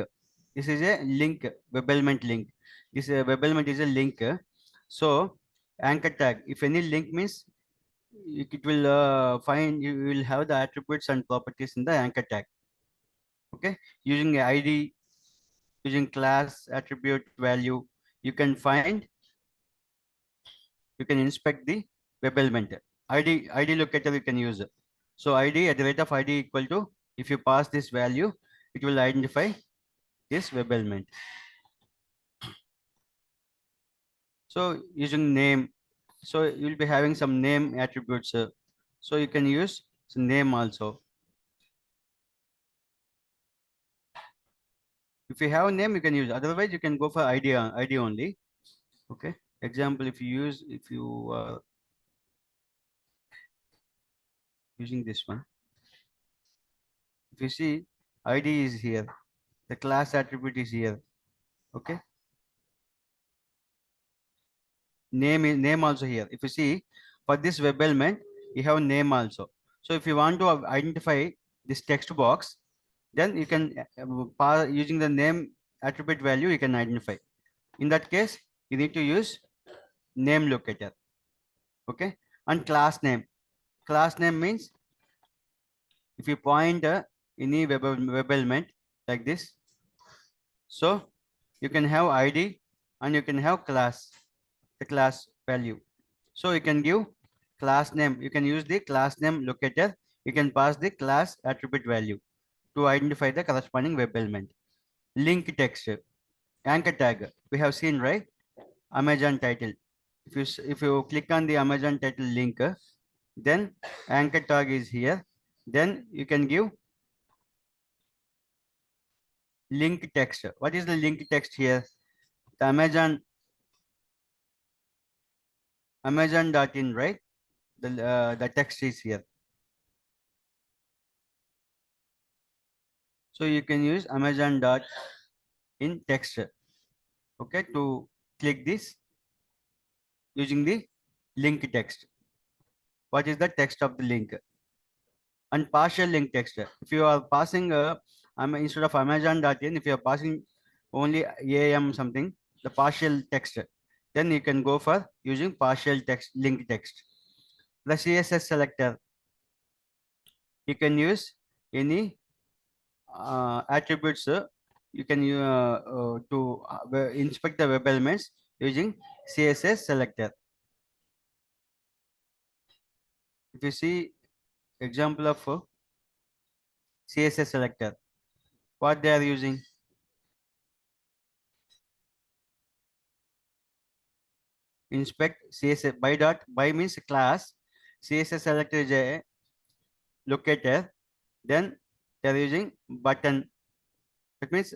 This is a link, web element link. This web element is a link. So anchor tag, if any link means it will find, you will have the attributes and properties in the anchor tag. Okay, using ID, using class, attribute, value, you can find, you can inspect the web element. ID locator you can use. So ID at the rate of ID equal to, if you pass this value, it will identify this web element. So using name, so you'll be having some name attributes. So you can use some name also. If you have a name, you can use. Otherwise, you can go for ID only. Okay. Example, if you use, if you are using this one, if you see ID is here, the class attribute is here. Okay. Name also here. If you see for this web element, you have name also. So if you want to identify this text box, then you can using the name attribute value, you can identify. In that case, you need to use name locator. Okay. And class name means if you point any web element like this, so you can have ID and you can have class, the class value. So you can give class name, you can use the class name locator, you can pass the class attribute value to identify the corresponding web element. Link text, anchor tag, we have seen, right? Amazon title. If you click on the Amazon title link, then anchor tag is here. Then you can give link text. What is the link text here? The Amazon.in, right? The text is here. So you can use Amazon.in text. Okay, to click this using the link text. What is the text of the link? And partial link text. If you are passing instead of Amazon.in, if you are passing only AM something, the partial text, then you can go for using partial text link text. The CSS selector, you can use any attributes. You can to inspect the web elements using CSS selector. If you see example of CSS selector, what they are using, inspect CSS by means class, CSS selector is a locator, then they are using button. That means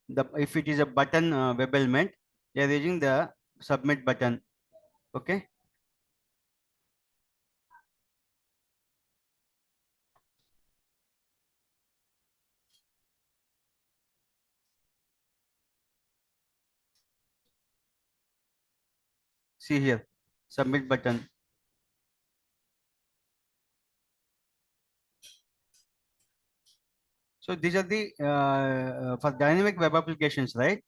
the if it is a button web element, they are using the submit button. Okay. See here, submit button. So these are the for dynamic web applications, right?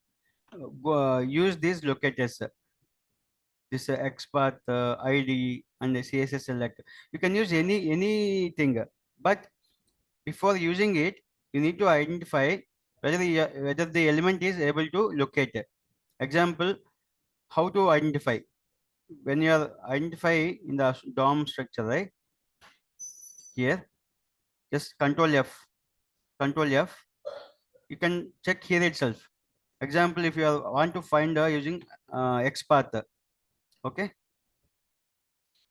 Use these locators, this XPath ID and the CSS select. You can use anything, but before using it, you need to identify whether the element is able to locate. Example, how to identify when you are identify in the DOM structure, right? Here, just Control F. You can check here itself. Example, if you want to find using XPath, okay,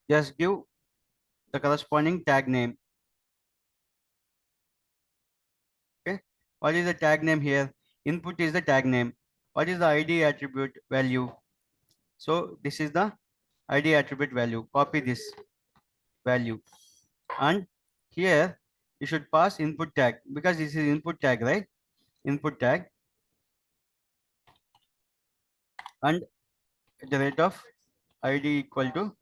just give the corresponding tag name. Okay, what is the tag name here? Input is the tag name. What is the ID attribute value? So this is the ID attribute value. Copy this value, and here you should pass input tag because this is input tag, right? Input tag, and at the rate of ID equal to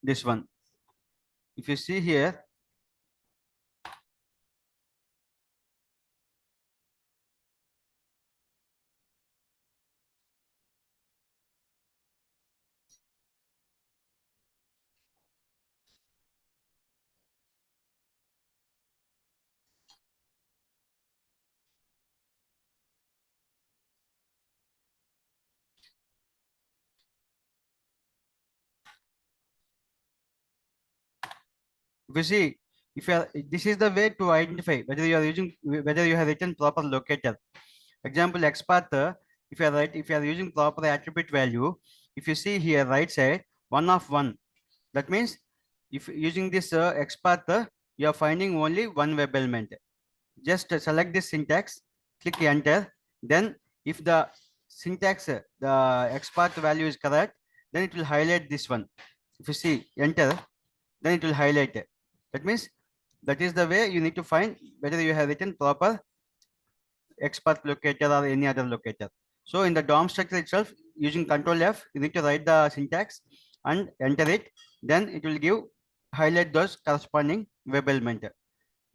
this one. If you see here, if you see, if you are, this is the way to identify whether you have written proper locator. Example, XPath, if you are using proper attribute value, if you see here right side, one of one, that means if using this XPath, you are finding only one web element. Just select this syntax, click enter. Then if the syntax, the XPath value is correct, then it will highlight this one. If you see enter, then it will highlight it. That means that is the way you need to find whether you have written proper XPath locator or any other locator. So in the DOM structure itself, using Control F, you need to write the syntax and enter it. Then it will give highlight those corresponding web element.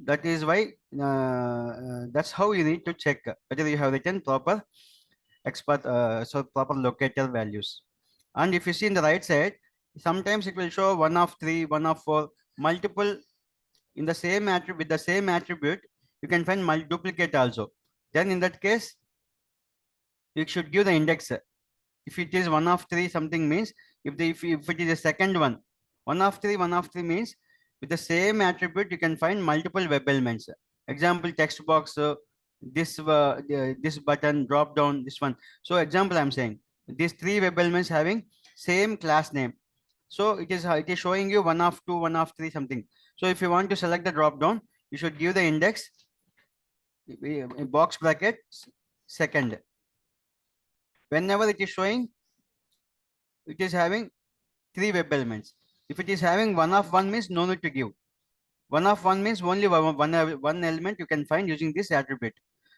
That is why that's how you need to check whether you have written proper proper locator values. And if you see in the right side, sometimes it will show one of three, one of four, multiple in the same attribute. With the same attribute, you can find duplicate also. Then in that case, you should give the index. If it is one of three, something means if it is a second one of three means with the same attribute you can find multiple web elements. Example, text box, this button, drop down, this one. So example, I'm saying these three web elements having same class name. So it is showing you one of two, one of three, something. So if you want to select the drop down, you should give the index box bracket second. Whenever it is showing, it is having three web elements. If it is having one of one means no need to give. One of one means only one element you can find using this attribute.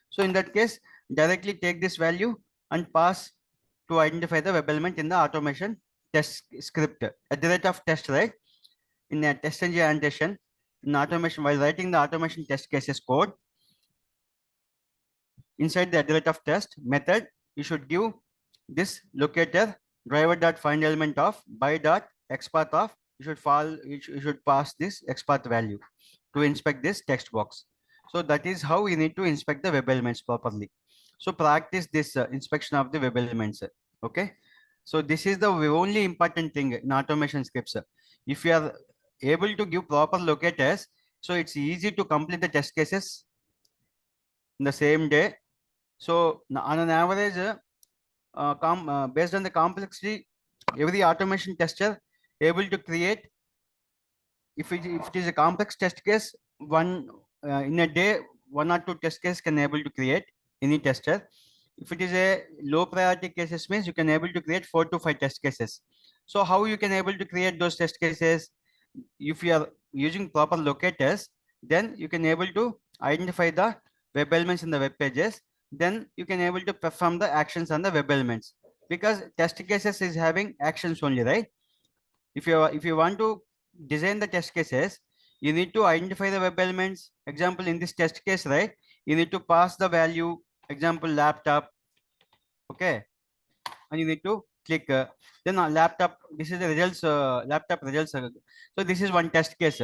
So in that case, directly take this value and pass to identify the web element in the automation test script at the rate of test, right? In a test engine annotation, in automation, while writing the automation test cases code, inside the at the rate of test method, you should give this locator driver dot find element of by dot XPath of, you should pass this XPath value to inspect this text box. So that is how you need to inspect the web elements properly. So practice this inspection of the web elements. Okay. So this is the only important thing in automation scripts. If you are able to give proper locators, so it's easy to complete the test cases in the same day. So on an average, based on the complexity, every automation tester able to create, if it is a complex test case, one in a day, one or two test cases can able to create any tester. If it is a low priority cases means you can able to create 4 to 5 test cases. So how you can able to create those test cases? If you are using proper locators, then you can able to identify the web elements in the web pages. Then you can able to perform the actions on the web elements. because test cases is having actions only, right? If you want to design the test cases, you need to identify the web elements. Example, in this test case, right, you need to pass the value, example laptop, okay, and you need to click then laptop, this is the results, laptop results, so this is one test case.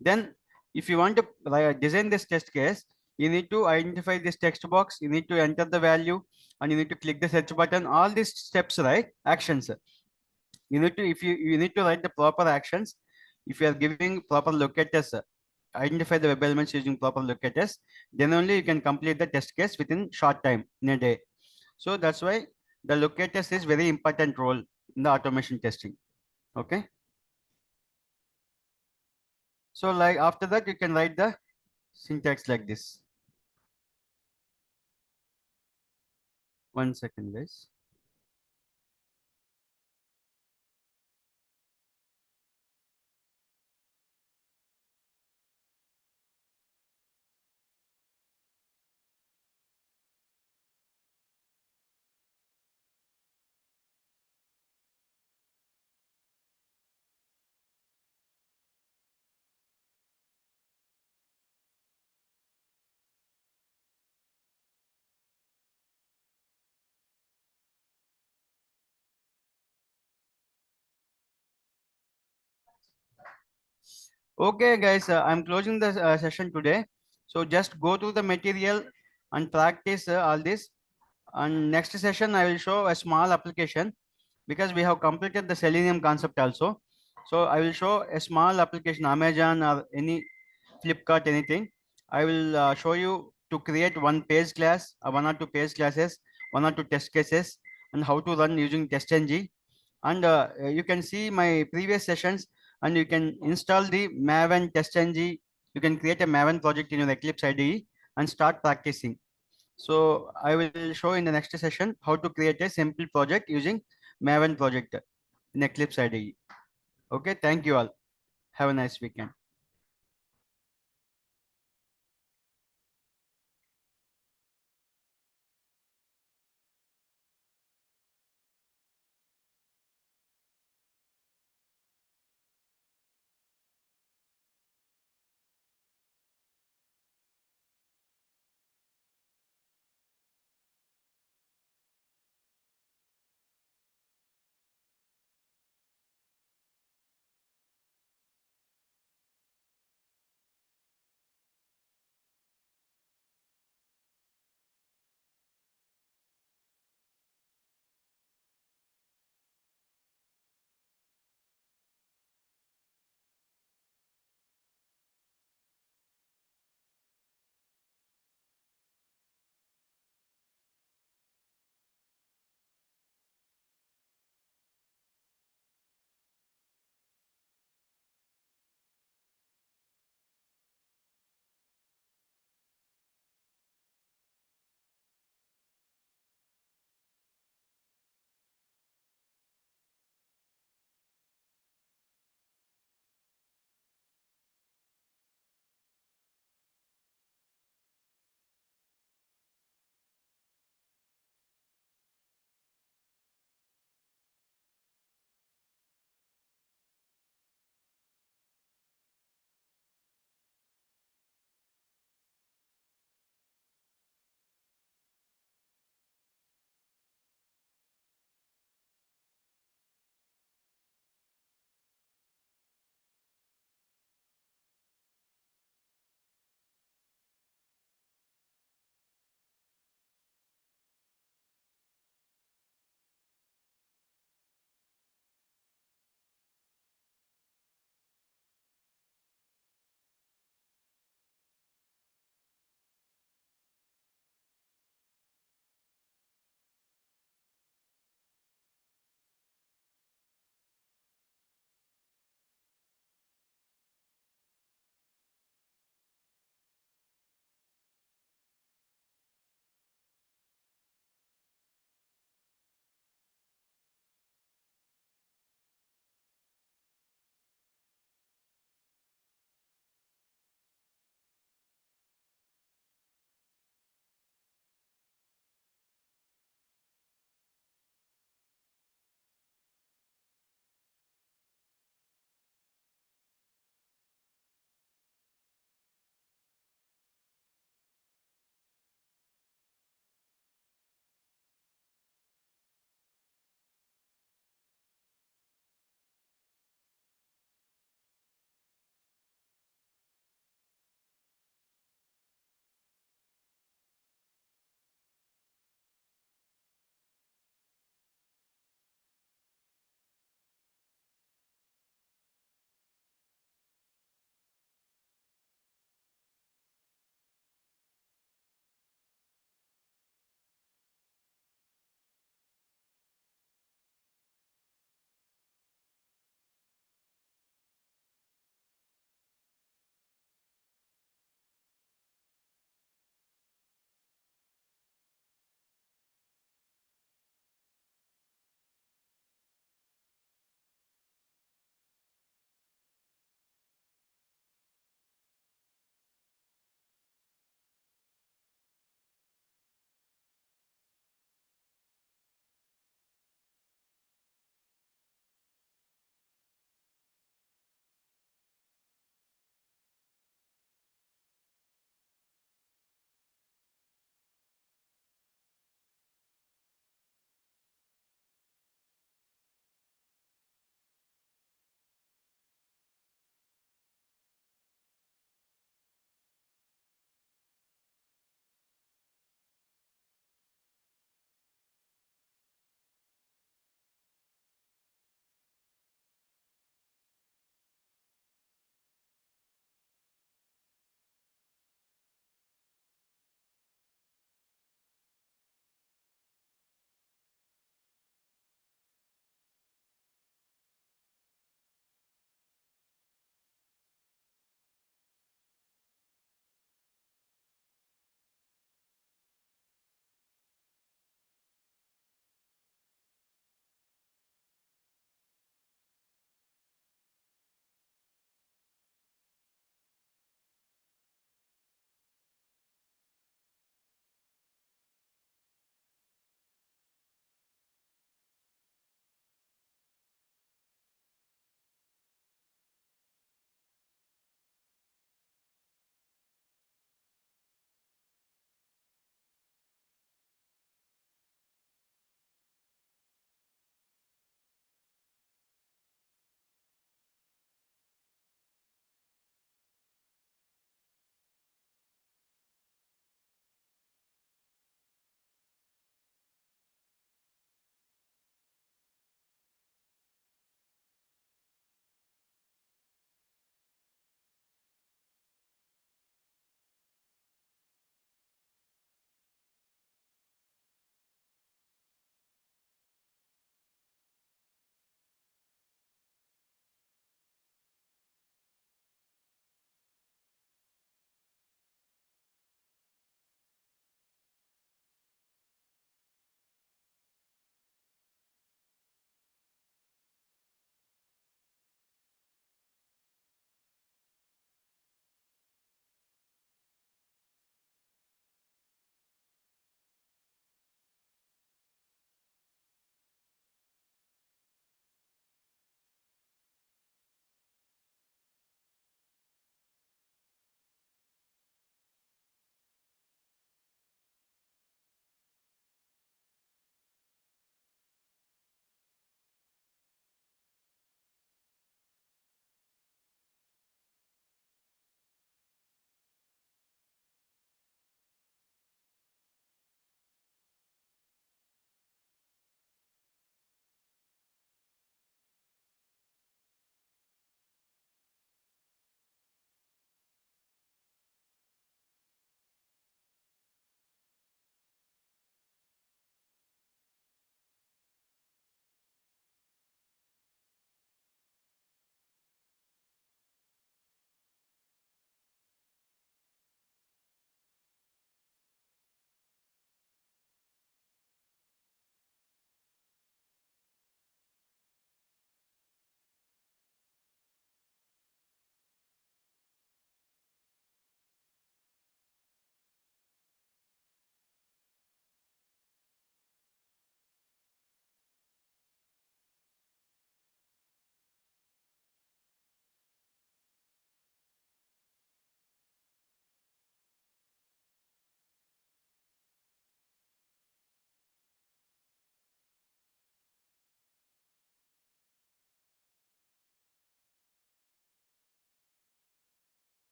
Then if you want to design this test case, you need to identify this text box, you need to enter the value, and you need to click the search button, all these steps, right, actions. You need to, if you need to write the proper actions. If you are giving proper locators, identify the web elements using proper locators, then only you can complete the test case within short time in a day. So that's why the locators is very important role in the automation testing. Okay, so like after that you can write the syntax like this. One second, guys. Okay, guys, I'm closing the session today. So just go to the material and practice all this. And next session, I will show a small application because we have completed the Selenium concept also. So I will show a small application, Amazon or any Flipkart, anything. I will show you to create one page class, one or two page classes, one or two test cases, and how to run using TestNG. And you can see my previous sessions, and you can install the Maven TestNG. You can create a Maven project in your Eclipse IDE and start practicing. So I will show in the next session how to create a simple project using Maven project in Eclipse IDE. Okay, thank you all. Have a nice weekend.